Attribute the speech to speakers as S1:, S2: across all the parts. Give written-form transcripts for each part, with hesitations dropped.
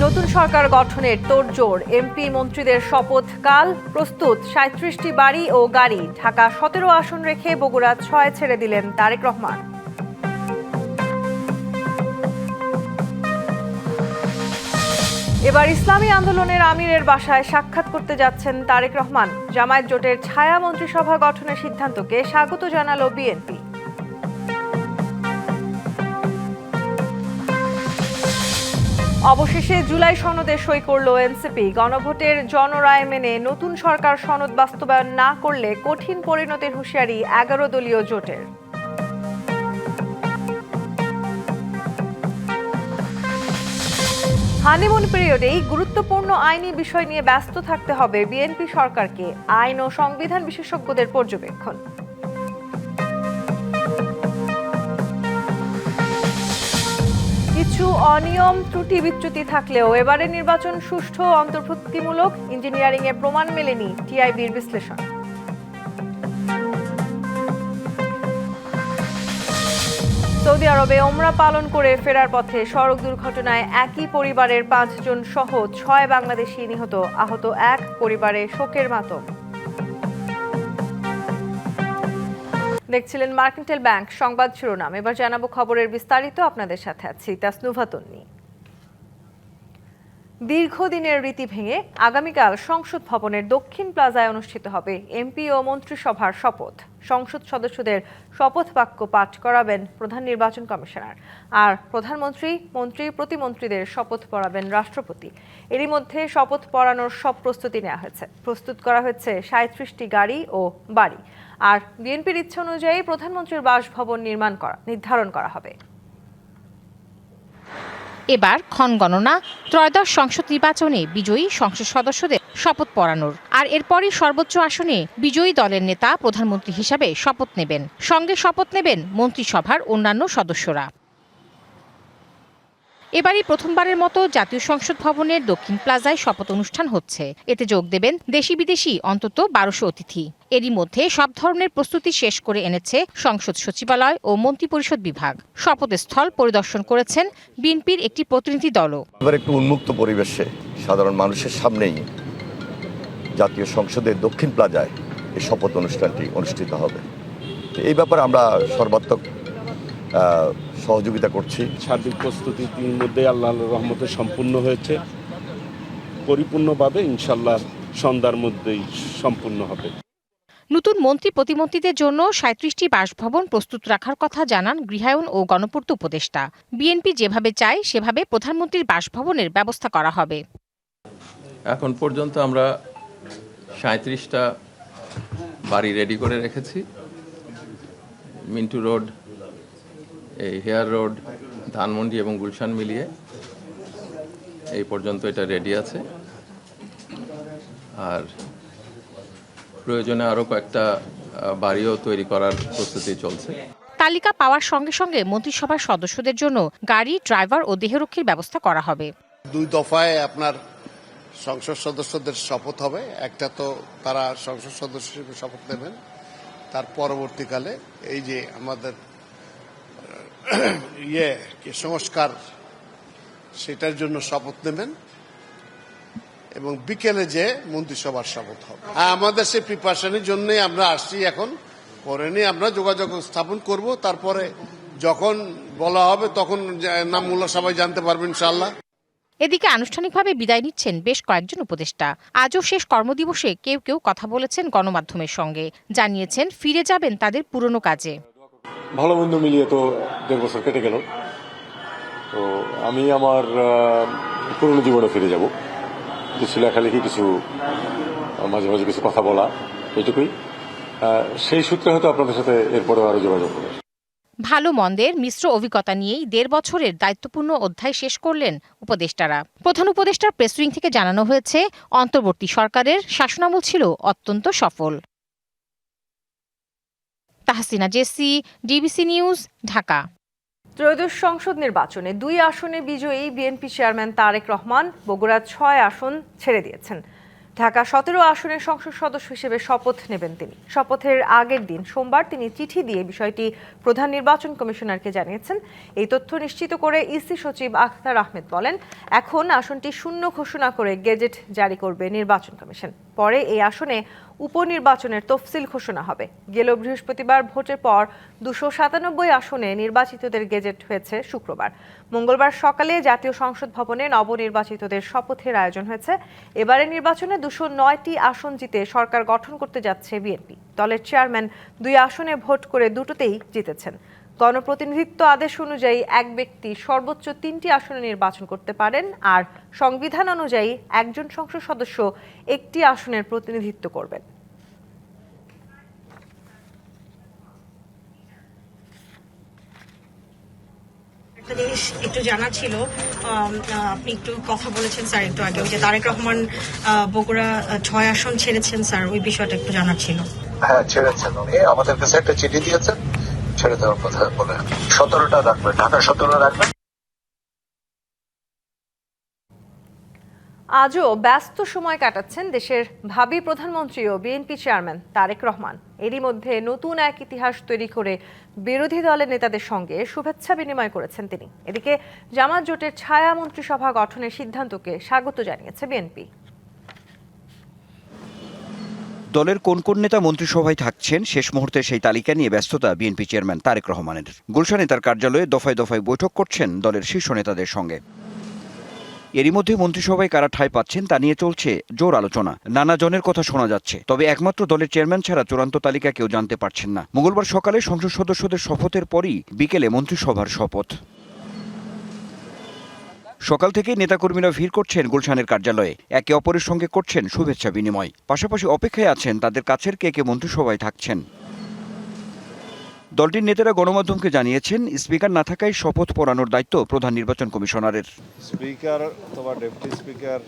S1: নতুন সরকার গঠনের তোড়জোড়, এমপি মন্ত্রীদের শপথ কাল প্রস্তুত ৩৭টি বাড়ি ও গাড়ি। ঢাকা ১৭ আসন রেখে বগুড়া ৬ ছেড়ে দিলেন তারেক রহমান। এবার ইসলামী আন্দোলনের আমিরের বাসায় সাক্ষাৎ করতে যাচ্ছেন তারেক রহমান। জামায়াত জোটের ছায়া মন্ত্রিসভা গঠনের সিদ্ধান্তকে স্বাগত জানালো বিএনপি। অবশেষে জুলাই সনদে সই করল এনসিপি। গণভোটের জনরায় মেনে নতুন সরকার সনদ বাস্তবায়ন না করলে কঠিন পরিণতির হুঁশিয়ারি ১১ দলীয় জোটের। হানিমুন পিরিয়ডেই গুরুত্বপূর্ণ আইনি বিষয় নিয়ে ব্যস্ত থাকতে হবে বিএনপি সরকারকে, আইন ও সংবিধান বিশেষজ্ঞদের পর্যবেক্ষণ। কিছু অনিয়ম ত্রুটি বিচ্যুতি থাকলেও এবারের নির্বাচন সুষ্ঠু ও অন্তর্ভুক্তিমূলক, ইঞ্জিনিয়ারিং এ প্রমাণ মেলেনি টিআইবির বিশ্লেষণ। সৌদি আরবে ওমরা পালন করে ফেরার পথে সড়ক দুর্ঘটনায় একই পরিবারের ৫ জন সহ ৬ বাংলাদেশি নিহত, আহত ১ পরিবারে শোকের মাতম। দেখছিলেন মার্কেন্টাইল ব্যাংক সংবাদ শিরোনাম। এবার জানাবো খবরের বিস্তারিত। আপনাদের সাথে আছি তাসনুভা তন্নি। দীর্ঘদিনের রীতি ভেঙে আগামীকাল সংসদ ভবনের দক্ষিণ প্লাজায় অনুষ্ঠিত হবে এমপি ও মন্ত্রিসভার শপথ। সংসদ সদস্যদের শপথ বাক্য পাঠ করাবেন প্রধান নির্বাচন কমিশনার, আর প্রধানমন্ত্রী, মন্ত্রী, প্রতিমন্ত্রীদের শপথ পড়াবেন রাষ্ট্রপতি। এরই মধ্যে শপথ পড়ানোর সব প্রস্তুতি নেওয়া হয়েছে। প্রস্তুত করা হয়েছে ৩৭টি গাড়ি ও বাড়ি। আর বিএনপির ইচ্ছা অনুযায়ী প্রধানমন্ত্রীর বাসভবন নির্ধারণ করা হবে।
S2: এবার ক্ষণগণনা, ত্রয়োদশ সংসদ নির্বাচনে বিজয়ী সংসদ সদস্যদের শপথ পড়ানোর, আর এরপরই সর্বোচ্চ আসনে বিজয়ী দলের নেতা প্রধানমন্ত্রী হিসাবে শপথ নেবেন। সঙ্গে শপথ নেবেন মন্ত্রিসভার অন্যান্য সদস্যরা। এবারই প্রথমবারের মতো জাতীয় সংসদ ভবনের দক্ষিণ প্লাজায় শপথ অনুষ্ঠান হচ্ছে। এতে যোগ দেবেন দেশি বিদেশি অন্তত ১২০০ অতিথি। এরই মধ্যে সব ধরনের প্রস্তুতি শেষ করে এনেছে সংসদ সচিবালয় ও মন্ত্রিপরিষদ বিভাগ। শপথস্থল পরিদর্শন করেছেন বিএনপির একটি প্রতিনিধি দলও।
S3: এবার একটু উন্মুক্ত পরিবেশে সাধারণ মানুষের সামনেই জাতীয় সংসদের দক্ষিণ প্লাজায় এই শপথ অনুষ্ঠানটি অনুষ্ঠিত হবে। এই ব্যাপারে আমরা সর্বাত্মক সহযোগিতা করছি।
S4: সার্বিক প্রস্তুতি ইতিমধ্যে আল্লাহর রহমতে সম্পূর্ণ হয়েছে। পরিপূর্ণভাবে ইনশাল্লাহ সন্ধ্যার মধ্যেই সম্পূর্ণ হবে।
S2: নতুন মন্ত্রী প্রতিমন্ত্রীদের জন্য ৩৭টি বাসভবন প্রস্তুত রাখার কথা জানান গৃহায়ন ও গণপূর্ত উপদেষ্টা। বিএনপি যেভাবে চায় সেভাবে প্রধানমন্ত্রীর বাসভবনের ব্যবস্থা করা হবে।
S5: এখন পর্যন্ত আমরা ৩৭টা বাড়ি রেডি করে রেখেছি। মিন্টু রোড, এই হেয়ার রোড, ধানমন্ডি এবং গুলশান মিলিয়ে এই পর্যন্ত এটা রেডি আছে। আর প্রয়োজনে আরও কয়েকটা বাড়িও তৈরি করার প্রস্তুতি চলছে।
S2: তালিকা পাওয়ার সঙ্গে সঙ্গে মন্ত্রিসভার সদস্যদের জন্য গাড়ি, ড্রাইভার ও দেহরক্ষীর ব্যবস্থা করা হবে।
S6: ২ দফায় আপনার সংসদ সদস্যদের শপথ হবে। একটা তো তারা সংসদ সদস্য হিসেবে শপথ নেবেন, তার পরবর্তীকালে এই যে আমাদের সংস্কার, সেটার জন্য শপথ নেবেন এবং বিকেলে যে মন্ত্রিসভার শপথ হবে। আমাদের সেই প্রিপারেশনের জন্যই আমরা আসছি। এখন পরে নিয়ে আমরা যোগাযোগ স্থাপন করব। তারপরে যখন বলা হবে তখন নামগুলো সবাই জানতে পারবেন ইনশাআল্লাহ।
S2: এদিকে আনুষ্ঠানিকভাবে বিদায় নিচ্ছেন বেশ কয়েকজন উপদেষ্টা। আজও শেষ কর্মদিবসে কেউ কেউ কথা বলেছেন গণমাধ্যমের সঙ্গে, জানিয়েছেন ফিরে যাবেন তাদের পুরনো কাজে।
S7: ভালো মন্দ মিলিয়ে তো ১.৫ বছর কেটে গেল, তো আমি আমার পুরনো জীবনে ফিরে যাব। কিছু লেখালেখি, কিছু মাঝে মাঝে কিছু কথা বলা, এইটুকুই। সেই সূত্রে হয়তো আপনাদের সাথে এরপরেও আরো যোগাযোগ হবে।
S2: ভালো মন্দের মিশ্র অভিজ্ঞতা নিয়েই ১.৫ বছরের দায়িত্বপূর্ণ অধ্যায় শেষ করলেন উপদেষ্টারা। প্রধান উপদেষ্টার প্রেসউইং থেকে জানানো হয়েছে, অন্তর্বর্তী সরকারের শাসনামল ছিল অত্যন্ত সফল। Tahsina Jesy, DBC news, Dhaka.
S1: ত্রয়োদশ সংসদ নির্বাচনে ২ আসনে বিজয়ী বিএনপি চেয়ারম্যান তারেক রহমান বগুড়া ৬ আসন ছেড়ে দিয়েছেন। ঢাকা 17 আসনের সংসদ সদস্য হিসেবে শপথ নেবেন তিনি। শপথের আগের দিন সোমবার তিনি চিঠি দিয়ে বিষয়টি প্রধান নির্বাচন কমিশনারকে জানিয়েছেন। এই তথ্য নিশ্চিত করে ইসি সচিব আখতার আহমেদ বলেন, এখন আসনটি শূন্য ঘোষণা করে গেজেট জারি করবে নির্বাচন কমিশন। পরে এই আসনে উপনির্বাচনের তফসিল ঘোষণা হবে। গেল বৃহস্পতিবার ভোটের পর 297 আসনে নির্বাচিতদের গেজেট হয়েছে শুক্রবার। মঙ্গলবার সকালে জাতীয় সংসদ ভবনে নবনির্বাচিতদের শপথের আয়োজন হয়েছে। এবারে নির্বাচনে 209টি আসন জিতে সরকার গঠন করতে যাচ্ছে বিএনপি। দলের চেয়ারম্যান 2 আসনে ভোট করে দুটোতেই জিতেছেন। গণপ্রতিনিধিত্ব আদেশ অনুযায়ী এক ব্যক্তি সর্বোচ্চ 3টি আসনে নির্বাচন করতে পারেন, আর সংবিধান অনুযায়ী একজন সংসদ সদস্য একটি আসনের প্রতিনিধিত্ব করবেন।
S8: একটা জিনিস একটু জানা ছিল, আপনি একটু কথা বলেছেন স্যার একটু আগে, ওই যে তারেক রহমান বগুড়া 6 আসন ছেড়েছেন স্যার, ওই বিষয়টা একটু জানার ছিল।
S9: হ্যাঁ, ছেড়েছেন উনি, আমাদের কাছে একটা চিঠি দিয়েছেন, ছেড়ে দেওয়ার কথা বলে 17টা রাখবেন, ঢাকা 17 রাখবেন।
S1: আজও ব্যস্ত সময় কাটাচ্ছেন দেশের ভাবি প্রধানমন্ত্রী ও বিএনপি চেয়ারম্যান তারেক রহমান। এরই মধ্যে নতুন এক ইতিহাস তৈরি করে বিরোধী দলের নেতাদের সঙ্গে শুভেচ্ছা বিনিময় করেছেন তিনি। এদিকে জামাত জোটের ছায়া মন্ত্রিসভা গঠনের সিদ্ধান্তকে স্বাগত জানিয়েছে বিএনপি।
S10: দলের কোন কোন নেতা মন্ত্রিসভায় থাকছেন শেষ মুহূর্তে সেই তালিকা নিয়ে ব্যস্ততা বিএনপি চেয়ারম্যান তারেক রহমানের। গুলশানে তার কার্যালয়ে দফায় দফায় বৈঠক করছেন দলের শীর্ষ নেতাদের সঙ্গে। এরই মধ্যে মন্ত্রিসভায় কারা ঠাঁই পাচ্ছেন তা নিয়ে চলছে জোর আলোচনা। নানা জনের কথা শোনা যাচ্ছে, তবে একমাত্র দলের চেয়ারম্যান ছাড়া চূড়ান্ত তালিকা কেউ জানতে পারছেন না। মঙ্গলবার সকালে সংসদ সদস্যদের শপথের পরই বিকেলে মন্ত্রিসভার শপথ। সকাল থেকেই নেতাকর্মীরা ভিড় করছেন গুলশানের কার্যালয়ে, একে অপরের সঙ্গে করছেন শুভেচ্ছা বিনিময়। পাশাপাশি অপেক্ষায় আছেন তাদের কাছের কে কে মন্ত্রিসভায় থাকছেন। দলটির নেতারা গণমাধ্যমকে জানিয়েছেন, স্পিকার না থাকায় শপথ পড়ানোর দায়িত্ব প্রধান নির্বাচন কমিশনারের।
S11: স্পিকার অথবা ডেপুটি স্পিকার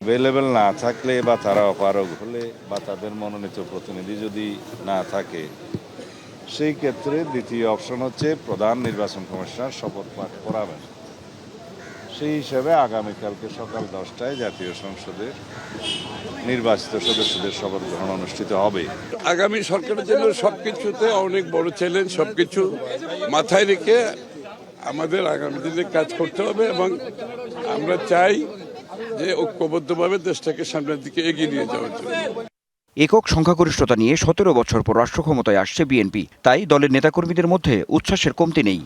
S11: অ্যাভেলেবেল না থাকলে বা তারা অপারগ হলে বা তাদের মনোনীত প্রতিনিধি যদি না থাকে, সেই ক্ষেত্রে দ্বিতীয় অপশন হচ্ছে প্রধান নির্বাচন কমিশনার শপথ পাঠ করাবেন। সেই হিসাবে আগামীকালকে সকাল 10টায় জাতীয় সংসদের নির্বাচিত সদস্যদের শপথ গ্রহণ অনুষ্ঠিত হবে।
S12: আগামী সরকারের জন্য সবকিছুতে অনেক বড় চ্যালেঞ্জ, সবকিছু মাথায় রেখে আমাদের আগামী দিনে কাজ করতে হবে এবং আমরা চাই যে ঐক্যবদ্ধভাবে দেশটাকে সামনের দিকে এগিয়ে নিয়ে যাওয়ার জন্য।
S10: একক সংখ্যাগরিষ্ঠতা নিয়ে 17 বছর পর রাষ্ট্র ক্ষমতায় আসছে বিএনপি, তাই দলের নেতাকর্মীদের মধ্যে উচ্ছ্বাসের কমতি নেই।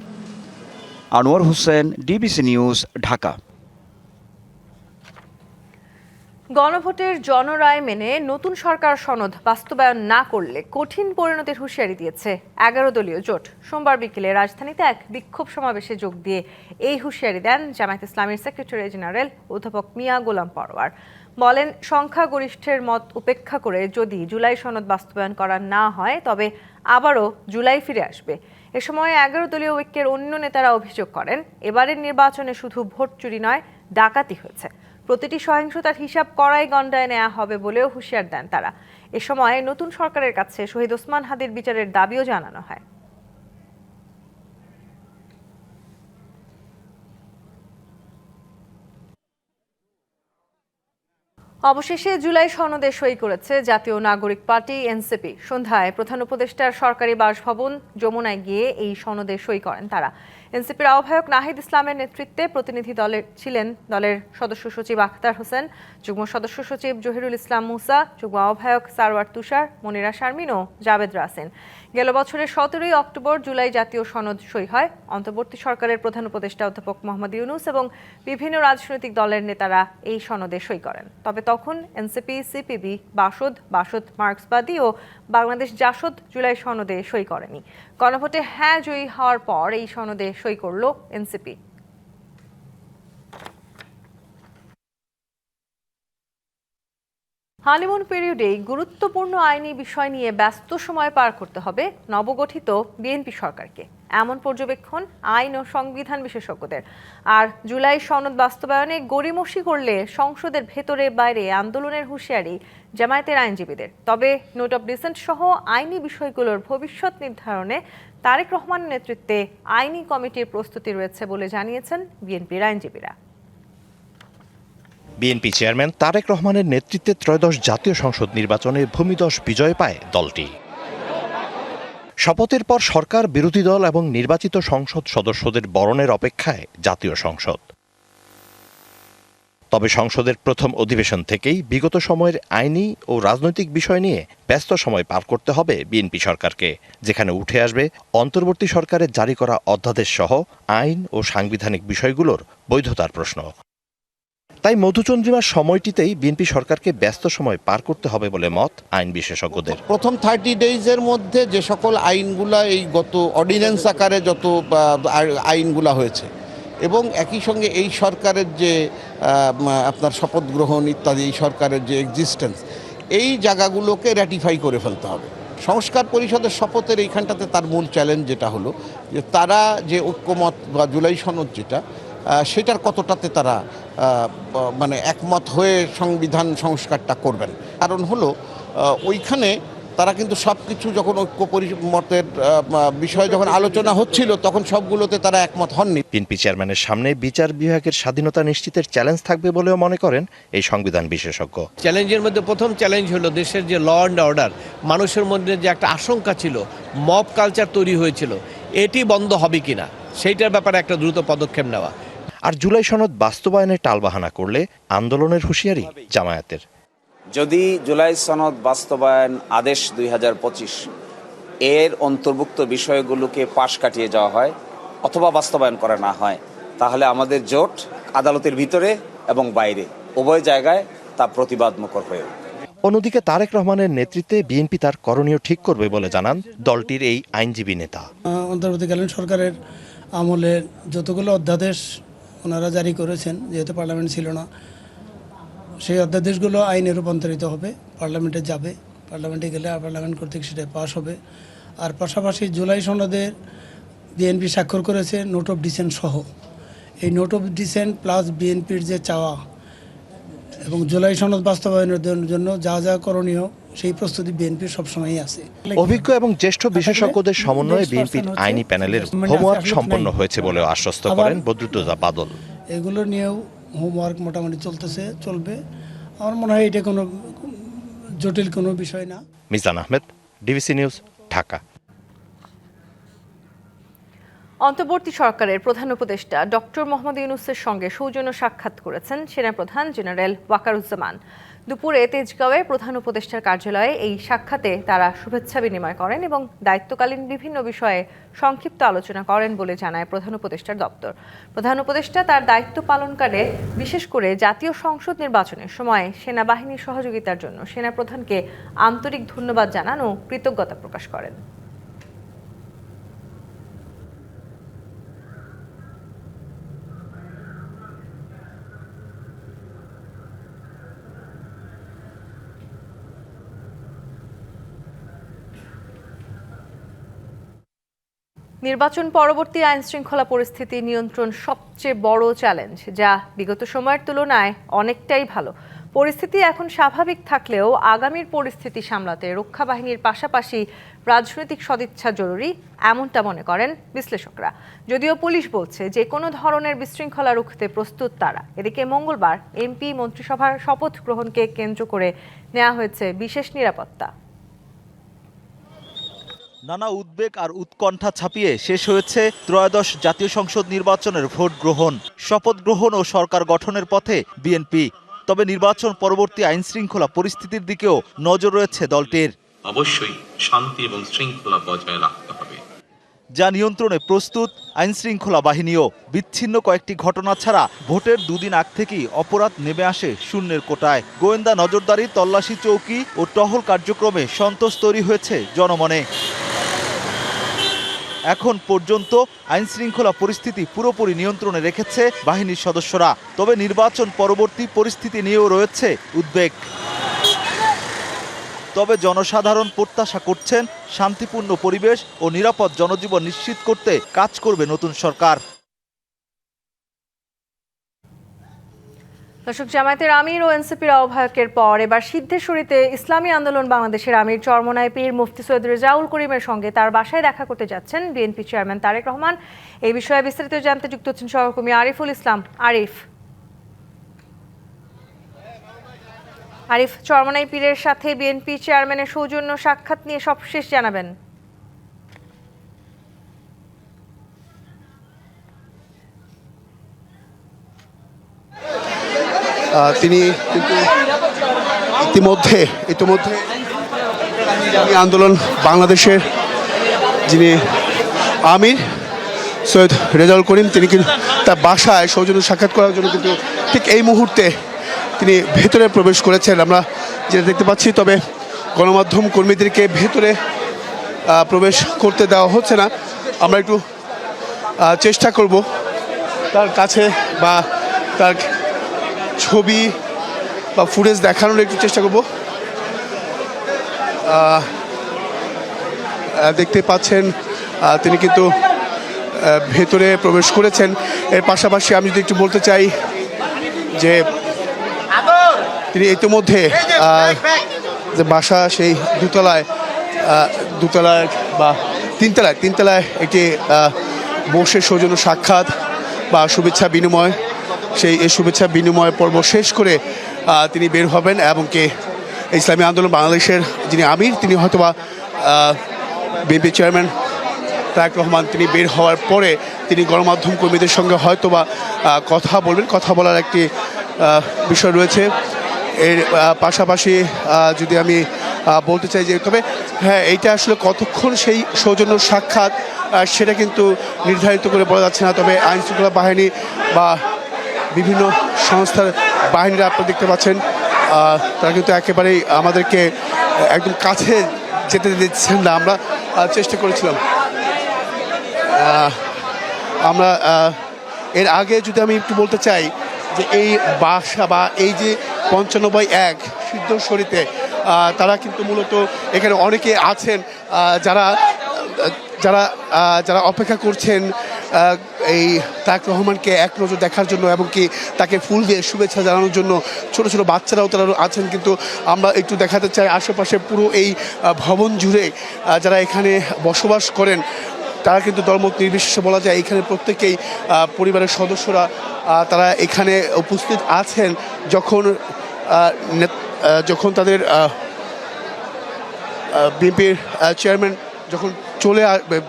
S10: Anwar Hossain, DBC news, Dhaka.
S1: গণভোটের জনরায় মেনে নতুন সরকার সনদ বাস্তবায়ন না করলে কঠিন পরিণতির হুঁশিয়ারি দিয়েছে 11 দলীয় জোট। সোমবার বিকেলে রাজধানীতে এক বিক্ষোভ সমাবেশে যোগ দিয়ে এই হুঁশিয়ারি দেন জামায়াত ইসলামীর সেক্রেটারি জেনারেল অধ্যাপক মিয়া গোলাম পরোয়ার। বলেন, সংখ্যাগরিষ্ঠের মত উপেক্ষা করে যদি জুলাই সনদ বাস্তবায়ন করা না হয় তবে আবারও জুলাই ফিরে আসবে। এ সময় 11 দলীয় ঐক্যের অন্য নেতারা অভিযোগ করেন, এবারের নির্বাচনে শুধু ভোট চুরি নয়, ডাকাতি হয়েছে। প্রতিটি সহিংসতার হিসাব কড়াই গণ্ডায় নেওয়া হবে বলেও হুঁশিয়ার দেন তারা। এ সময় নতুন সরকারের কাছে শহীদ ওসমান হাদির বিচারের দাবিও জানানো হয়। অবশেষে জুলাই সনদে সই করেছে জাতীয় নাগরিক পার্টি এনসিপি। সন্ধ্যায় প্রধান উপদেষ্টার সরকারি বাসভবন যমুনায় গিয়ে এই সনদে সই করেন তারা। এনসিপির আহ্বায়ক নাহিদ ইসলামের নেতৃত্বে প্রতিনিধি দলের ছিলেন দলের সদস্য সচিব আখতার হোসেন, যুগ্ম সদস্য সচিব জহিরুল ইসলাম মুসা, যুগ্ম আহ্বায়ক সারওয়ার তুষার, মনিরা শারমিন ও জাবেদ রাসেন। গেল বছরের 17 অক্টোবর জুলাই জাতীয় সনদ সই হয়। অন্তর্বর্তী সরকারের প্রধান উপদেষ্টা অধ্যাপক মোহাম্মদ ইউনূস এবং বিভিন্ন রাজনৈতিক দলের নেতারা এই সনদে সই করেন। তবে তখন এনসিপি, সিপিবি, বাসদ মার্ক্সবাদী ও বাংলাদেশ জাসদ জুলাই সনদে সই করেনি। গণভোটে হ্যাঁ জয়ী হওয়ার পর এই সনদে সই করল এনসিপি। হানিমুন পিরিয়ডে গুরুত্বপূর্ণ আইনি বিষয় নিয়ে ব্যস্ত সময় পার করতে হবে নবগঠিত বিএনপি সরকারকে, এমন পর্যবেক্ষণ আইন ও সংবিধান বিশেষজ্ঞদের। আর জুলাই সনদ বাস্তবায়নে গড়িমসি করলে সংসদের ভেতরে বাইরে আন্দোলনের হুঁশিয়ারি জামায়াতের আইনজীবীদের। তবে নোট অব ডিসেন্ট সহ আইনি বিষয়গুলোর ভবিষ্যৎ নির্ধারণে তারেক রহমানের নেতৃত্বে আইনি কমিটির প্রস্তুতি রয়েছে বলে জানিয়েছেন বিএনপির আইনজীবীরা।
S13: বিএনপি চেয়ারম্যান তারেক রহমানের নেতৃত্বে ত্রয়োদশ জাতীয় সংসদ নির্বাচনে ভূমিদশ বিজয় পায় দলটি। শপথের পর সরকার, বিরোধী দল এবং নির্বাচিত সংসদ সদস্যদের বরণের অপেক্ষায় জাতীয় সংসদ। তবে সংসদের প্রথম অধিবেশন থেকেই বিগত সময়ের আইনি ও রাজনৈতিক বিষয় নিয়ে ব্যস্ত সময় পার করতে হবে বিএনপি সরকারকে, যেখানে উঠে আসবে অন্তর্বর্তী সরকারের জারি করা অধ্যাদেশ সহ আইন ও সাংবিধানিক বিষয়গুলোর বৈধতার প্রশ্ন। তাই মধুচন্দ্রিমার সময়টিতেই বিএনপি সরকারকে ব্যস্ত সময় পার করতে হবে বলে মত আইন বিশেষজ্ঞদের।
S6: প্রথম 30 ডেজের মধ্যে যে সকল আইনগুলা এই গত অর্ডিন্যান্স আকারে যত আইনগুলা হয়েছে এবং একই সঙ্গে এই সরকারের যে আপনার শপথ গ্রহণ ইত্যাদি, এই সরকারের যে এক্সিস্টেন্স, এই জায়গাগুলোকে র্যাটিফাই করে ফেলতে হবে। সংস্কার পরিষদের শপথের এইখানটাতে তার মূল চ্যালেঞ্জ যেটা হলো যে তারা যে ঐক্যমত বা জুলাই সনদ যেটা, সেটার কতটাতে তারা মানে একমত হয়ে সংবিধান সংস্কারটা করবেন। কারণ হলো ওইখানে তারা কিন্তু সব কিছু যখন ঐক্য পরিমতের বিষয়ে যখন আলোচনা হচ্ছিল তখন সবগুলোতে তারা একমত হননি।
S13: বিএনপি চেয়ারম্যানের সামনে বিচার বিভাগের স্বাধীনতা নিশ্চিতের চ্যালেঞ্জ থাকবে বলেও মনে করেন এই সংবিধান বিশেষজ্ঞ।
S14: চ্যালেঞ্জের মধ্যে প্রথম চ্যালেঞ্জ হলো দেশের যে ল অ্যান্ড অর্ডার, মানুষের মধ্যে যে একটা আশঙ্কা ছিল, মব কালচার তৈরি হয়েছিল, এটি বন্ধ হবে কিনা সেইটার ব্যাপারে একটা দ্রুত পদক্ষেপ নেওয়া।
S13: আর জুলাই সনদ বাস্তবায়নে টালবাহানা করলে আন্দোলনের হুঁশিয়ারি জামায়াতের।
S15: যদি জুলাই সনদ বাস্তবায়ন আদেশ 2025 এর অন্তর্ভুক্ত বিষয়গুলোকে পাশ কাটিয়ে যাওয়া হয় অথবা বাস্তবায়ন করা না হয়, তাহলে আমাদের জোট আদালতের ভিতরে এবং বাইরে উভয় জায়গায় তা প্রতিবাদমুখর হয়ে উঠবে।
S13: অন্যদিকে তারেক রহমানের নেতৃত্বে বিএনপি তার করণীয় ঠিক করবে বলে জানান দলটির এই আইনজীবী নেতা।
S16: অন্তর্বর্তীকালীন সরকারের আমলে যতগুলো অধ্যাদেশ ওনারা জারি করেছেন, যেহেতু পার্লামেন্ট ছিল না, সেই অধ্যাদেশগুলো আইনে রূপান্তরিত হবে, পার্লামেন্টে যাবে, পার্লামেন্টে গেলে পার্লামেন্ট কর্তৃক সেটা পাস হবে। আর পাশাপাশি জুলাই সনদের বিএনপি স্বাক্ষর করেছে নোট অফ ডিসেন্ট সহ, এই নোট অফ ডিসেন্ট প্লাস বিএনপির যে চাওয়া এবং জুলাই সনদ বাস্তবায়নের জন্য যা যা করণীয় সেই প্রস্তুতি বিএনপির সবসময়ই আছে।
S13: অভিজ্ঞ এবং জ্যেষ্ঠ বিশেষজ্ঞদের সমন্বয়ে বিএনপির আইনি প্যানেলের হোমওয়ার্ক সম্পন্ন হয়েছে বলে আশ্বস্ত করেন বদরুদ্দোজা বাদল।
S16: এগুলো নিয়েও হোমওয়ার্ক মোটামুটি চলবে। আমার মনে হয় এটা কোনো জটিল কোনো বিষয় না।
S13: Mizan Ahmed, DBC news, Dhaka.
S1: অন্তর্বর্তী সরকারের প্রধান উপদেষ্টা ডক্টর মোহাম্মদ ইউনূসের সঙ্গে সৌজন্য সাক্ষাৎ করেছেন সেনাপ্রধান জেনারেল ওয়াকারুজ্জামান। দুপুরে তেজগাঁওয়ে প্রধান উপদেষ্টার কার্যালয়ে এই সাক্ষাতে তারা শুভেচ্ছা বিনিময় করেন এবং দায়িত্বকালীন বিভিন্ন বিষয়ে সংক্ষিপ্ত আলোচনা করেন বলে জানায় প্রধান উপদেষ্টার দপ্তর। প্রধান উপদেষ্টা তার দায়িত্ব পালনকালে বিশেষ করে জাতীয় সংসদ নির্বাচনের সময় সেনাবাহিনীর সহযোগিতার জন্য সেনাপ্রধানকে আন্তরিক ধন্যবাদ জানান ও কৃতজ্ঞতা প্রকাশ করেন। নির্বাচন পরবর্তী আইনশৃঙ্খলা পরিস্থিতি নিয়ন্ত্রণ সবচেয়ে বড় চ্যালেঞ্জ, যা বিগত সময়ের তুলনায় অনেকটাই ভালো। পরিস্থিতি এখন স্বাভাবিক থাকলেও আগামীর পরিস্থিতি সামলাতে রক্ষা বাহিনীর পাশাপাশি রাজনৈতিক সদিচ্ছা জরুরি, এমনটা মনে করেন বিশ্লেষকরা। যদিও পুলিশ বলছে যে কোনো ধরনের বিশৃঙ্খলা রুখতে প্রস্তুত তারা। এদিকে মঙ্গলবার এমপি মন্ত্রিসভার শপথ গ্রহণকে কেন্দ্র করে নেওয়া হয়েছে বিশেষ নিরাপত্তা।
S17: নানা উদ্বেগ আর উৎকণ্ঠা ছাপিয়ে শেষ হয়েছে ত্রয়োদশ জাতীয় সংসদ নির্বাচনের ভোট গ্রহণ, শপথ গ্রহণ ও সরকার গঠনের পথে বিএনপি। তবে নির্বাচন পরবর্তী আইনশৃঙ্খলা পরিস্থিতির দিকেও নজর রয়েছে দলটির।
S18: অবশ্যই শান্তি এবং শৃঙ্খলা বজায় রাখতে হবে,
S17: যা নিয়ন্ত্রণে প্রস্তুত আইনশৃঙ্খলা বাহিনীও। বিচ্ছিন্ন কয়েকটি ঘটনা ছাড়া ভোটের দুদিন আগ থেকেই অপরাধ নেমে আসে শূন্যের কোটায়। গোয়েন্দা নজরদারি, তল্লাশি চৌকি ও টহল কার্যক্রমে সন্তোষ তৈরি হয়েছে জনমনে। এখন পর্যন্ত আইনশৃঙ্খলা পরিস্থিতি পুরোপুরি নিয়ন্ত্রণে রেখেছে বাহিনীর সদস্যরা। তবে নির্বাচন পরবর্তী পরিস্থিতি নিয়েও রয়েছে উদ্বেগ। তবে জনসাধারণ প্রত্যাশা করছেন শান্তিপূর্ণ পরিবেশ ও নিরাপদ জনজীবন নিশ্চিত করতে কাজ করবে নতুন সরকার।
S1: দর্শক, জামায়াতের আমির ও এনসিপির আহ্বায়কের পর এবার সিদ্ধেশ্বরীতে ইসলামী আন্দোলন বাংলাদেশের আমির চরমোনাই পীর মুফতি সৈয়দ রেজাউল করিমের সঙ্গে তার বাসায় দেখা করতে যাচ্ছেন বিএনপি চেয়ারম্যান তারেক রহমান। এই বিষয়ে বিস্তারিত জানতে যুক্ত হচ্ছেন সহকর্মী আরিফুল ইসলাম। আরিফ, আরিফ চরমনাই পীরের সাথে বিএনপি চেয়ারম্যানের সৌজন্য সাক্ষাৎ নিয়ে সবশেষ জানাবেন।
S19: তিনি কিন্তু ইতিমধ্যে আন্দোলন বাংলাদেশের যিনি আমির সৈয়দ রেজাউল করিম, তিনি কিন্তু তার বাসায় সৌজন্য সাক্ষাৎ করার জন্য কিন্তু ঠিক এই মুহূর্তে তিনি ভেতরে প্রবেশ করেছেন, আমরা যেটা দেখতে পাচ্ছি। তবে গণমাধ্যম কর্মীদেরকে ভেতরে প্রবেশ করতে দেওয়া হচ্ছে না। আমরা একটু চেষ্টা করব তার কাছে বা তার ছবি বা ফুটেজ দেখানোর একটু চেষ্টা করব। দেখতে পাচ্ছেন তিনি কিন্তু ভেতরে প্রবেশ করেছেন। এর পাশাপাশি আমি যদি একটু বলতে চাই যে তিনি ইতিমধ্যে যে বাসা সেই দোতলায় বা তিনতলায় একটি বসে সৌজন্য সাক্ষাৎ বা শুভেচ্ছা বিনিময়, সেই শুভেচ্ছা বিনিময় পর্ব শেষ করে তিনি বের হবেন এবং ইসলামী আন্দোলন বাংলাদেশের যিনি আমির, তিনি হয়তোবা বিএনপি চেয়ারম্যান তারেক রহমান, তিনি বের হওয়ার পরে তিনি গণমাধ্যম কর্মীদের সঙ্গে হয়তোবা কথা বলবেন। কথা বলার একটি বিষয় রয়েছে। এর পাশাপাশি যদি আমি বলতে চাই যে তবে হ্যাঁ, এইটা আসলে কতক্ষণ সেই সৌজন্য সাক্ষাৎ সেটা কিন্তু নির্ধারিত করে বলা যাচ্ছে না। তবে আইনশৃঙ্খলা বাহিনী বা বিভিন্ন সংস্থার বাহিনীরা আপনারা দেখতে পাচ্ছেন, তারা কিন্তু একেবারেই আমাদেরকে একদম কাছে যেতে দিচ্ছেন না। আমরা চেষ্টা করেছিলাম, আমরা এর আগে যদি আমি একটু বলতে চাই যে এই বাসা বা এই যে 95/1 সিদ্ধেশ্বরীতে তারা কিন্তু মূলত এখানে অনেকে আছেন যারা যারা যারা অপেক্ষা করছেন এই তারেক রহমানকে এক নজর দেখার জন্য এবং কি তাকে ফুল দিয়ে শুভেচ্ছা জানানোর জন্য। ছোট ছোট বাচ্চারাও তারা আছেন। কিন্তু আমরা একটু দেখাতে চাই আশেপাশে পুরো এই ভবন জুড়ে যারা এখানে বসবাস করেন তারা কিন্তু দলমত নির্বিশেষে বলা যায় এখানে প্রত্যেকেই পরিবারের সদস্যরা তারা এখানে উপস্থিত আছেন। যখন তাদের বিএনপির চেয়ারম্যান যখন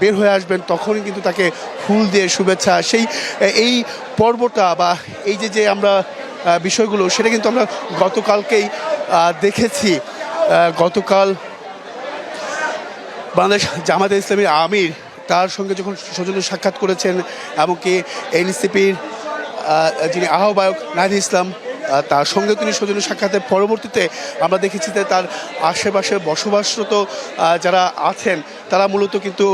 S19: বের হয়ে আসবেন তখনই কিন্তু তাকে ফুল দিয়ে শুভেচ্ছা, এই পর্বটা বা এই যে আমরা বিষয়গুলো সেটা কিন্তু আমরা গতকালকেই দেখেছি। গতকাল বাংলাদেশ জামায়াতে ইসলামীর আমির তার সঙ্গে যখন সৌজন্য সাক্ষাৎ করেছেন, এমনকি এনসিপির যিনি আহ্বায়ক নাহিদ ইসলাম তার সঙ্গে তিনি সৌজন্য সাক্ষাতের পরবর্তীতে আমরা দেখেছি যে তার আশেপাশে বসবাসরত যারা আছেন তারা মূলত কিন্তু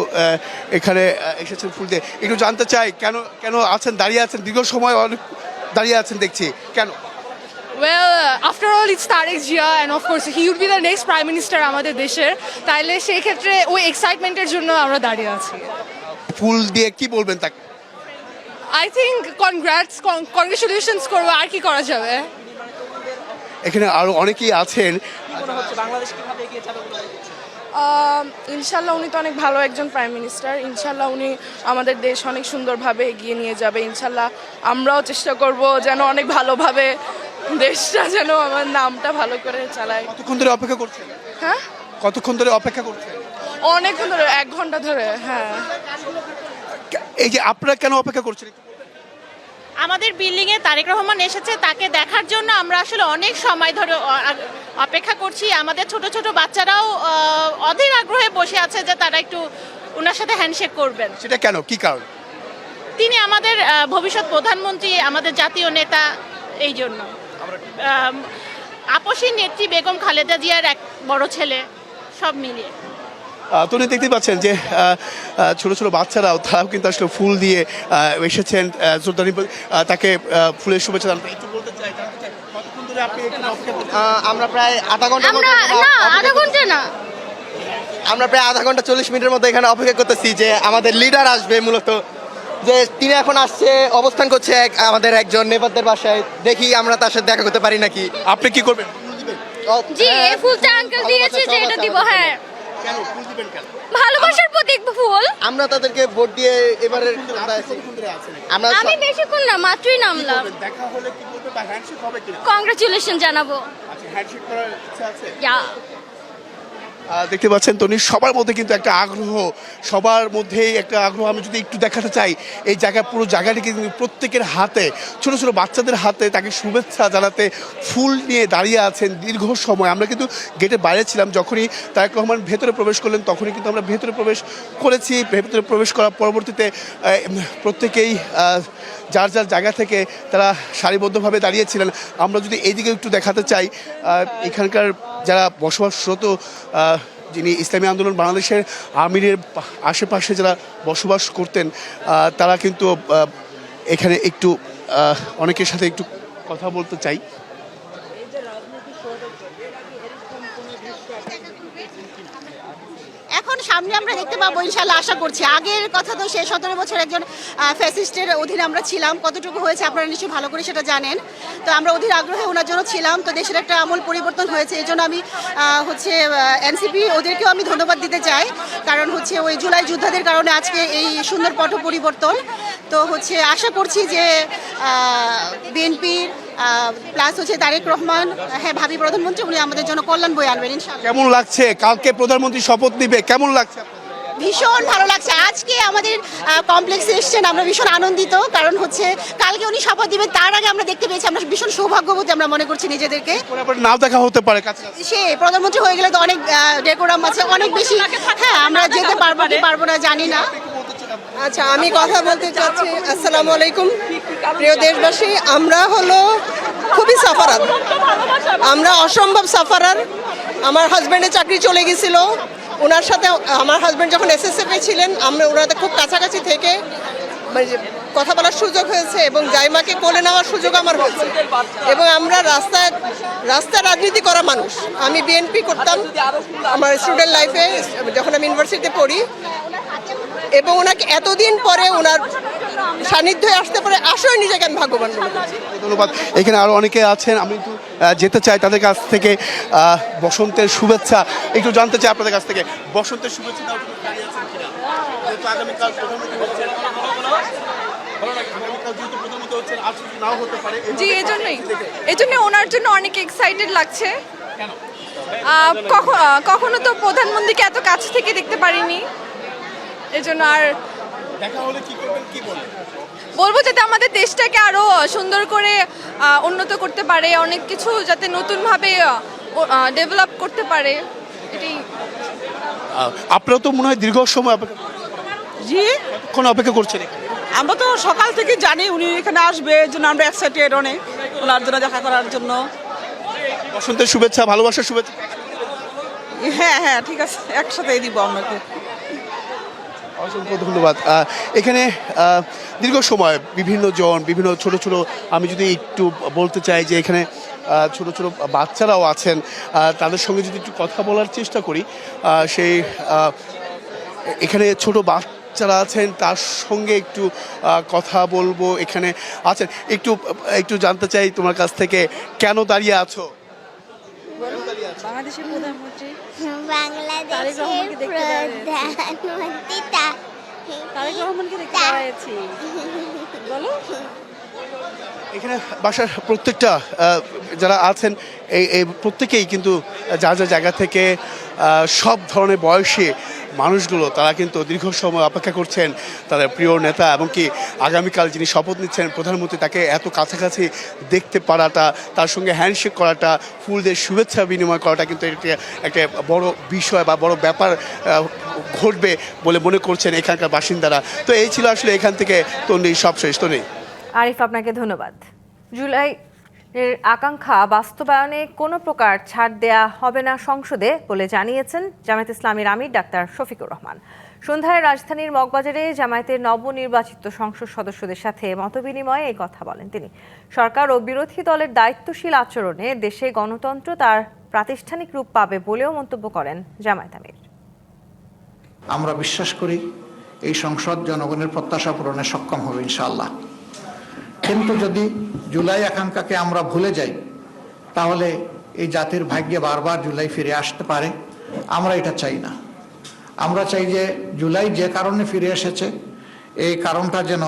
S19: এখানে এসেছেন ফুল দিয়ে। একটু জানতে চাই কেন আছেন, দাঁড়িয়ে আছেন, দীর্ঘ সময় দাঁড়িয়ে আছেন দেখছি, কেন?
S20: Well, after all, it's Tariq Jia, and of course, he would be the next Prime Minister আমাদের দেশের। তাইলে সেই ক্ষেত্রে ওই এক্সাইটমেন্টের জন্য আমরা দাঁড়িয়ে আছি।
S19: ফুল দিয়ে কি বলবেন তাকে?
S20: I think congratulations করবো, আর কি করা যাবে।
S19: এখানে আরো অনেকেই আছেন।
S20: ইনশাল্লাহ উনি তো অনেক ভালো একজন প্রাইম মিনিস্টার। ইনশাল্লাহ উনি আমাদের দেশ অনেক সুন্দরভাবে এগিয়ে নিয়ে যাবে। ইনশাল্লাহ আমরাও চেষ্টা করব যেন অনেক ভালোভাবে দেশটা যেন আমার নামটা ভালো করে চালায়।
S19: কতক্ষণ ধরে অপেক্ষা করছেন?
S20: হ্যাঁ,
S19: কতক্ষণ ধরে অপেক্ষা করছেন?
S20: অনেকক্ষণ ধরে, 1 ঘন্টা ধরে। হ্যাঁ,
S19: এই যে আপনারা কেন অপেক্ষা করছেন?
S21: আমাদের বিল্ডিংয়ে তারেক রহমান এসেছে, তাকে দেখার জন্য আমরা আসলে অনেক সময় ধরে অপেক্ষা করছি। আমাদের ছোট ছোট বাচ্চারাও অধীর আগ্রহে বসে আছে যে তারা একটু ওনার সাথে হ্যান্ডশেক করবেন।
S19: সেটা কেন, কি কারণ?
S21: তিনি আমাদের ভবিষ্যৎ প্রধানমন্ত্রী, আমাদের জাতীয় নেতা। এই জন্য আপসী নেত্রী বেগম খালেদা জিয়ার এক বড় ছেলে, সব মিলিয়ে।
S19: তো দেখতে পাচ্ছেন যে ছোট ছোট বাচ্চারাও তারাও কিন্তু আসলে ফুল দিয়ে এসেছেন জোরদারি তাকে ফুলের শুভেচ্ছা জানাতে। একটু বলতে চাই কতক্ষণ ধরে আপনি
S22: আমরা প্রায় আধা ঘন্টা না, আমরা প্রায় আধা ঘন্টা 40 মিনিটের মতো এখানে অপেক্ষা করতেছি যে আমাদের লিডার আসবে। মূলত যে তিনি এখন আসছে, অবস্থান করছে আমাদের একজন নেবারদের বাসায়। দেখি আমরা তার সাথে দেখা করতে পারি নাকি।
S19: আপনি কি করবেন?
S22: জি, এই ফুলটা আঙ্কেল দিয়েছে যে এটা দিব। হ্যাঁ,
S3: ভালোবাসার প্রতীক ফুল।
S22: আমরা তাদেরকে ভোট দিয়ে এবারে আমরা
S3: আমি বেশিক্ষণ না, মাত্রই নামলাম।
S19: দেখা হলে কি বলবে বা হ্যান্ডশেক হবে কিনা?
S3: কংগ্রাচুলেশন জানাবো।
S19: আচ্ছা, হ্যান্ডশেক করার ইচ্ছা আছে?
S3: ইয়া।
S19: দেখতে পাচ্ছেন তনি, সবার মধ্যে কিন্তু একটা আগ্রহ, সবার মধ্যেই একটা আগ্রহ। আমি যদি একটু দেখাতে চাই এই জায়গা, পুরো জায়গাটি কিন্তু প্রত্যেকের হাতে, ছোট ছোট বাচ্চাদের হাতে তাকে শুভেচ্ছা জানাতে ফুল নিয়ে দাঁড়িয়ে আছেন দীর্ঘ সময়। আমরা কিন্তু গেটের বাইরে ছিলাম, যখনই তারেক রহমান ভেতরে প্রবেশ করলেন তখনই কিন্তু আমরা ভেতরে প্রবেশ করেছি। ভেতরে প্রবেশ করার পরবর্তীতে প্রত্যেকেই যার যার জায়গা থেকে তারা সারিবদ্ধভাবে দাঁড়িয়েছিলেন। আমরা যদি এইদিকে একটু দেখাতে চাই, এখানকার যারা বসবাসরত, যিনি ইসলামী আন্দোলন বাংলাদেশের আমিরের আশেপাশে যারা বসবাস করতেন, তারা কিন্তু এখানে একটু অনেকের সাথে একটু কথা বলতে চাই।
S21: এখন সামনে আমরা দেখতে পাবো ইনশাল্লাহ, আশা করছি। আগের কথা তো সে 17 বছর একজন ফ্যাসিস্টের অধীনে আমরা ছিলাম, কতটুকু হয়েছে আপনারা নিশ্চয়ই ভালো করে সেটা জানেন। তো আমরা অধীর আগ্রহে ওনার জন্য ছিলাম। তো দেশের একটা আমূল পরিবর্তন হয়েছে, এই জন্য আমি এনসিপি ওদেরকেও আমি ধন্যবাদ দিতে চাই, কারণ ওই জুলাই যোদ্ধাদের কারণে আজকে এই সুন্দর পট পরিবর্তন। তো আশা করছি যে বিএনপির প্লাস তারেক রহমান, হ্যাঁ ভাবি প্রধানমন্ত্রী, উনি আমাদের জন্য কল্যাণ বয়ে আনবেন ইনশাআল্লাহ।
S19: কেমন লাগছে? কালকে প্রধানমন্ত্রী শপথ নিবে, কেমন লাগছে?
S21: ভীষণ ভালো লাগছে। আজকে আমাদের কমপ্লেক্সে এসেছেন, আমরা ভীষণ আনন্দিত, কারণ কালকে উনি শপথ দিবেন, তার আগে আমরা দেখতে পেয়েছি। আমরা ভীষণ সৌভাগ্যবতী আমরা মনে করছি নিজেদেরকে।
S19: নাও দেখা হতে পারে কাছে,
S21: সে প্রধানমন্ত্রী হয়ে গেলে তো অনেক ডেকোরাম আছে, অনেক বেশি। হ্যাঁ, আমরা যেতে পারবো কি পারবো না জানি না।
S4: আচ্ছা, আমি কথা বলতে চাচ্ছি। আসসালামু আলাইকুম প্রিয় দেশবাসী, আমরা খুবই সাফারার, আমরা অসম্ভব সাফারার। আমার হাজব্যান্ডের চাকরি চলে গেছিল, ওনার সাথে আমার হাজব্যান্ড যখন এসএসএফে ছিলেন, আমরা ওনাদের খুব কাছাকাছি থেকে কথা বলার সুযোগ হয়েছে এবং জাইমাকে কোলে নেওয়ার সুযোগ আমার হয়েছে। এবং আমরা রাস্তায় রাজনীতি করা মানুষ। আমি বিএনপি করতাম আমার স্টুডেন্ট লাইফে, যখন আমি ইউনিভার্সিটিতে পড়ি, এবং ওনাকে এতদিন পরে ওনার সান্নিধ্যে আসতে পারে, আসলে নিজেকে আমি ভাগ্যবান মনে করছি।
S19: ধন্যবাদ। এখানে আরো অনেকে আছেন, আমি একটু যেতে চাই তাদের কাছ থেকে। বসন্তের শুভেচ্ছা একটু জানতে চাই আপনাদের কাছ থেকে। বসন্তের শুভেচ্ছা আগামীকাল
S20: জি, এই জন্য ওনার জন্য অনেক এক্সাইটেড লাগছে। কখনো তো প্রধানমন্ত্রীকে এত কাছ থেকে দেখতে পারিনি, এজন্য। আর
S19: দেখা হলে কি করবেন, কি বলবেন?
S20: বলবো যাতে আমাদের দেশটাকে আরো সুন্দর করে উন্নত করতে পারে, অনেক কিছু যাতে নতুনভাবে ডেভেলপ করতে পারে, এটাই।
S19: আপনারা তো মনে হয় দীর্ঘ সময়
S23: জি
S19: কোন অপেক্ষা করছেন?
S23: আমরা তো সকাল থেকে জানি উনি এখানে আসবে, এই জন্য আমরা এক্সাইটেড অনেক ওনার জন্য দেখা করার জন্য।
S19: বসন্তের শুভেচ্ছা, ভালোবাসার শুভেচ্ছা।
S23: হ্যাঁ হ্যাঁ, ঠিক আছে, একসাথেই দিব আপনাকে।
S19: অসংখ্য ধন্যবাদ। এখানে দীর্ঘ সময় বিভিন্ন ছোট ছোট, আমি যদি একটু বলতে চাই যে এখানে ছোট ছোট বাচ্চারাও আছেন, তাদের সঙ্গে যদি একটু কথা বলার চেষ্টা করি, সেই এখানে ছোট বাচ্চারা আছেন, তার সঙ্গে একটু কথা বলবো। এখানে আছেন, একটু জানতে চাই তোমার কাছ থেকে, কেন দাঁড়িয়ে আছো?
S3: বাংলাদেশের প্রধানমন্ত্রী
S24: তারেক রহমানকে দেখতে দাঁড়িয়েছি।
S3: বলো।
S19: এখানে বাসার প্রত্যেকটা যারা আছেন এই প্রত্যেকেই কিন্তু যার যার জায়গা থেকে সব ধরনের বয়সী মানুষগুলো তারা কিন্তু দীর্ঘ সময় অপেক্ষা করছেন তাদের প্রিয় নেতা, এবং কি আগামীকাল যিনি শপথ নিচ্ছেন প্রধানমন্ত্রী, তাকে এত কাছাকাছি দেখতে পারাটা, তার সঙ্গে হ্যান্ডশেক করাটা, ফুল দিয়ে শুভেচ্ছা বিনিময় করাটা কিন্তু একটা বড় বিষয় বা বড় ব্যাপার ঘটবে বলে মনে করছেন এখানকার বাসিন্দারা। তো এই ছিল আসলে এখান থেকে তন্নি সব শেষ। তো নেই
S1: আরিফ, আপনাকে ধন্যবাদ। জুলাই এর আকাঙ্ক্ষা বাস্তবায়নে কোনো প্রকার ছাড় দেয়া হবে না সংসদে বলে জানিয়েছেন জামায়াত ইসলামীর আমির ডাক্তার শফিকুর রহমান। সন্ধ্যায় রাজধানীর মগবাজারে জামায়াতের নবনির্বাচিত সংসদ সদস্যদের সাথে মতবিনিময়ে এই কথা বলেন তিনি। সরকার ও বিরোধী দলের দায়িত্বশীল আচরণে দেশে গণতন্ত্র তার প্রাতিষ্ঠানিক রূপ পাবে বলেও মন্তব্য করেন জামায়াত আমির।
S25: আমরা বিশ্বাস করি এই সংসদ জনগণের প্রত্যাশা পূরণে সক্ষম হবে ইনশাআল্লাহ। কিন্তু যদি জুলাই আকাঙ্ক্ষাকে আমরা ভুলে যাই, তাহলে এই জাতির ভাগ্যে বারবার জুলাই ফিরে আসতে পারে। আমরা এটা চাই না। আমরা চাই যে জুলাই যে কারণে ফিরে এসেছে এই কারণটা যেন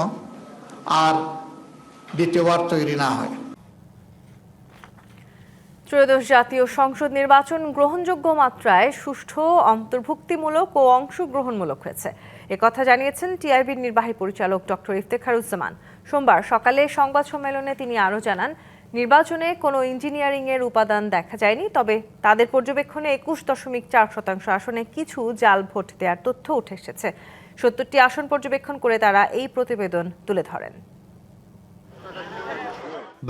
S25: আর দ্বিতীয়বার তৈরি না হয়।
S1: ত্রয়োদশ জাতীয় সংসদ নির্বাচন গ্রহণযোগ্য মাত্রায় সুষ্ঠু, অন্তর্ভুক্তিমূলক ও অংশগ্রহণমূলক হয়েছে। একথা জানিয়েছেন টিআইবির নির্বাহী পরিচালক ডক্টর ইফতেখারুজ্জামান। সোমবার সকালে সংবাদ সম্মেলনে তিনি আরও জানান, নির্বাচনে কোনো ইঞ্জিনিয়ারিংয়ের উপাদান দেখা যায়নি, তবে তাদের পর্যবেক্ষণে 21.4% আসনে কিছু জাল ভোট দেওয়ার তথ্য উঠে এসেছে। 70টি আসন পর্যবেক্ষণ করে তারা এই প্রতিবেদন তুলে ধরেন।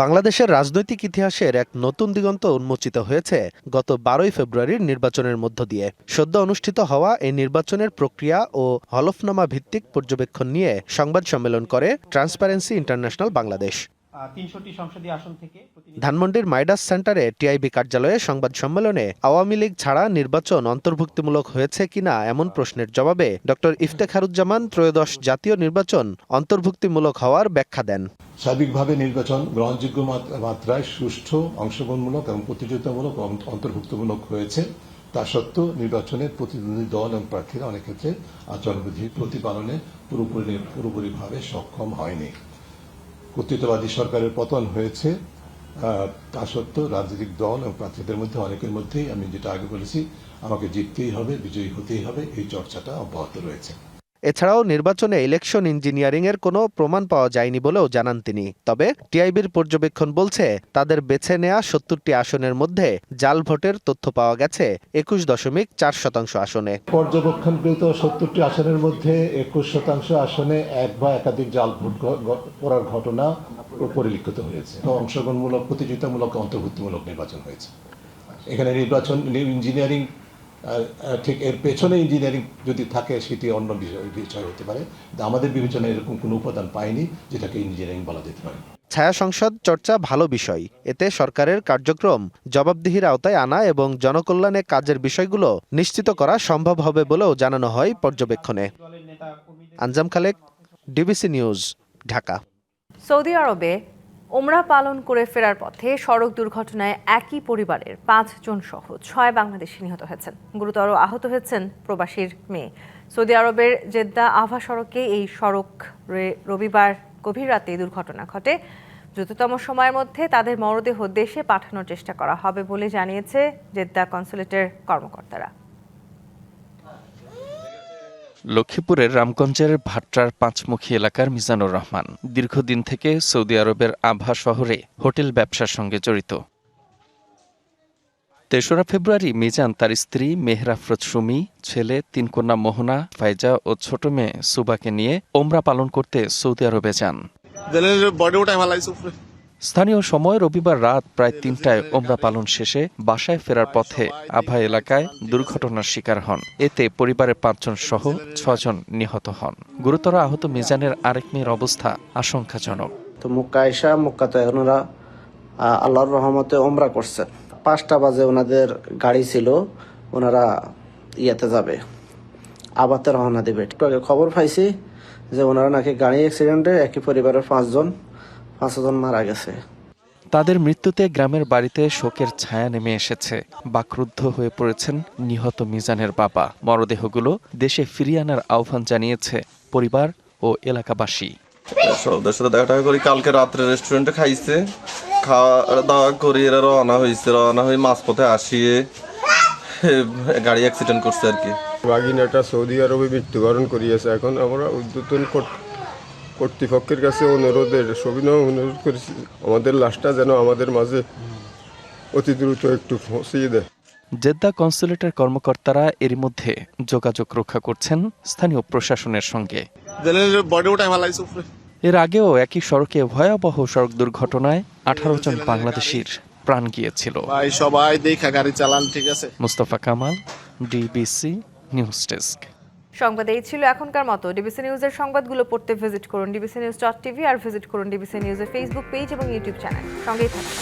S2: বাংলাদেশের রাজনৈতিক ইতিহাসের এক নতুন দিগন্ত উন্মোচিত হয়েছে গত 12 ফেব্রুয়ারির নির্বাচনের মধ্য দিয়ে। সদ্য অনুষ্ঠিত হওয়া এই নির্বাচনের প্রক্রিয়া ও হলফনামা ভিত্তিক পর্যবেক্ষণ নিয়ে সংবাদ সম্মেলন করে ট্রান্সপারেন্সি ইন্টারন্যাশনাল বাংলাদেশ।
S5: 300টি সংসদীয় আসন থেকে
S2: ধানমন্ডির মাইডাস সেন্টারে টিআইবি কার্যালয়ে সংবাদ সম্মেলনে আওয়ামী লীগ ছাড়া নির্বাচন অন্তর্ভুক্তিমূলক হয়েছে কিনা এমন প্রশ্নের জবাবে ডক্টর ইফতেখারুজ্জামান ত্রয়োদশ জাতীয় নির্বাচন অন্তর্ভুক্তিমূলক হওয়ার ব্যাখ্যা দেন।
S7: সার্বিকভাবে নির্বাচন গ্রহণযোগ্য মাত্রায় সুষ্ঠু, অংশগ্রহণমূলক এবং প্রতিযোগিতামূলক ও অন্তর্ভুক্তমূলক হয়েছে। তা সত্ত্বেও নির্বাচনের প্রতিদ্বন্দ্বী দল এবং প্রার্থীরা অনেক ক্ষেত্রে আচরণবিধি প্রতিপালনে পুরোপুরিভাবে সক্ষম হয়নি। কর্তৃত্ববাদী সরকারের পতন হয়েছে। তা সত্ত্বেও রাজনৈতিক দল এবং প্রার্থীদের মধ্যে অনেকের মধ্যেই, আমি যেটা আগে বলেছি, আমাকে জিততেই হবে, বিজয়ী হতেই হবে, এই চর্চাটা অব্যাহত রয়েছে।
S2: এছাড়াও নির্বাচনে ইলেকশন ইঞ্জিনিয়ারিং এর কোনো প্রমাণ পাওয়া যায়নি বলেও জানান তিনি। তবে টিআইবির পর্যবেক্ষণ বলছে, তাদের বেছে নেওয়া 70টি আসনের মধ্যে জাল ভোটের তথ্য পাওয়া গেছে 21.4% আসনে।
S7: পর্যবেক্ষণকৃত 70টি আসনের মধ্যে 21% আসনে এক বা একাধিক জাল ভোট করার ঘটনা পরিলক্ষিত হয়েছে। অংশগ্রহণমূলক, প্রতিযোগিতামূলক, অন্তর্ভুক্তিমূলক নির্বাচন হয়েছে। এখানে নির্বাচন ইঞ্জিনিয়ারিং, ঠিক এর পেছনে ইঞ্জিনিয়ারিং যদি থাকে সেটি অন্য বিষয় হতে পারে। আমাদের বিবেচনায় এরকম কোনো উপাদান পাইনি যেটাকে ইঞ্জিনিয়ারিং বলা যেতে পারে।
S2: ছায়া সংসদ চর্চা ভালো বিষয়। এতে সরকারের কার্যক্রম জবাবদিহির আওতায় আনা এবং জনকল্যাণে কাজের বিষয়গুলো নিশ্চিত করা সম্ভব হবে বলেও জানানো হয় পর্যবেক্ষণে। Anjam Khalek, DBC news, Dhaka.
S1: Saudi আরবে ওমরা পালন করে ফেরার পথে সড়ক দুর্ঘটনায় একই পরিবারের 5 জন সহ 6 বাংলাদেশি নিহত হয়েছেন। গুরুতর আহত হয়েছেন প্রবাসীর মেয়ে। সৌদি আরবের জেদ্দা আভা সড়কে এই সড়ক রবিবার গভীর রাতে দুর্ঘটনা ঘটে। দ্রুততম সময়ের মধ্যে তাদের মরদেহ দেশে পাঠানোর চেষ্টা করা হবে বলে জানিয়েছে জেদ্দা কনসুলেটের কর্মকর্তারা।
S8: লক্ষ্মীপুরের রামগঞ্জের ভাট্টার পাঁচমুখী এলাকার মিজানুর রহমান দীর্ঘদিন থেকে সৌদি আরবের আভা শহরে হোটেল ব্যবসার সঙ্গে জড়িত। 3রা ফেব্রুয়ারি মিজান তার স্ত্রী মেহরাফরত সুমি, ছেলে 3 কন্যা মোহনা, ফাইজা ও ছোট মেয়ে সুবাকে নিয়ে ওমরা পালন করতে সৌদি আরবে যান। স্থানীয় সময় রবিবার রাত প্রায় 3টায় ওমরা পালন শেষে বাসায় ফেরার পথে আভা এলাকায় দুর্ঘটনার শিকার হন। এতে পরিবারের 5 জন সহ 6 জন নিহত হন। গুরুতর আহত মিজানের আরেক মেয়ের অবস্থা আশঙ্কাজনক।
S9: তো মক্কাতে ওনারা আল্লাহর রহমতে ওমরা করছেন। 5টা বাজে ওনাদের গাড়ি ছিল, ওনারা ইয়াতে যাবে, আবাতে রওনা দেবে। একটু আগে খবর পাইছি যে ওনারা নাকি গাড়ি অ্যাক্সিডেন্টে একই পরিবারের 5 জন মারা গেছে।
S8: তাদের মৃত্যুতে গ্রামের বাড়িতে শোকের ছায়া নেমে এসেছে। বাকরুদ্ধ হয়ে পড়েছেন নিহত মিজানের বাবা। মরদেহগুলো দেশে ফিরিয়ে আনার আহ্বান জানিয়েছে পরিবার ও এলাকাবাসী।
S26: ওদের সাথে দেখা করি, কালকে রাত্রে রেস্টুরেন্টে খাইছে, খাওয়া দাওয়া করি এরা রওনা হয়ে মাঝপথে আসিয়ে গাড়ি অ্যাক্সিডেন্ট করছে আর কি।
S27: বাগিনাটা সৌদি আরবে মৃত্যুবরণ করিয়েছে। এখন আমরা উদ্যোতন কর্তৃপক্ষের কাছে অনুরোধ করেছি আমাদের লাশটা যেন আমাদের মাঝে অতি দ্রুত একটু পৌঁছিয়ে দেয়।
S8: জেদ্দা কনসুলেটের কর্মকর্তারা এরই মধ্যে যোগাযোগ রক্ষা করছেন স্থানীয় প্রশাসনের সঙ্গে। এর আগেও একই সড়কে ভয়াবহ সড়ক দুর্ঘটনায় 18 জন বাংলাদেশির প্রাণ গিয়েছিল।
S6: সবাই দেখা গাড়ি চালান, ঠিক আছে।
S8: Mustafa Kamal, DBC news desk.
S1: সংবাদ এই ছিল এখনকার মতো। ডিবিসি নিউজের সংবাদগুলো পড়তে ভিজিট করুন dbcnews.tv আর ভিজিট করুন ডিবিসি নিউজের ফেসবুক পেজ এবং ইউটিউব চ্যানেল। সঙ্গেই থাকুন।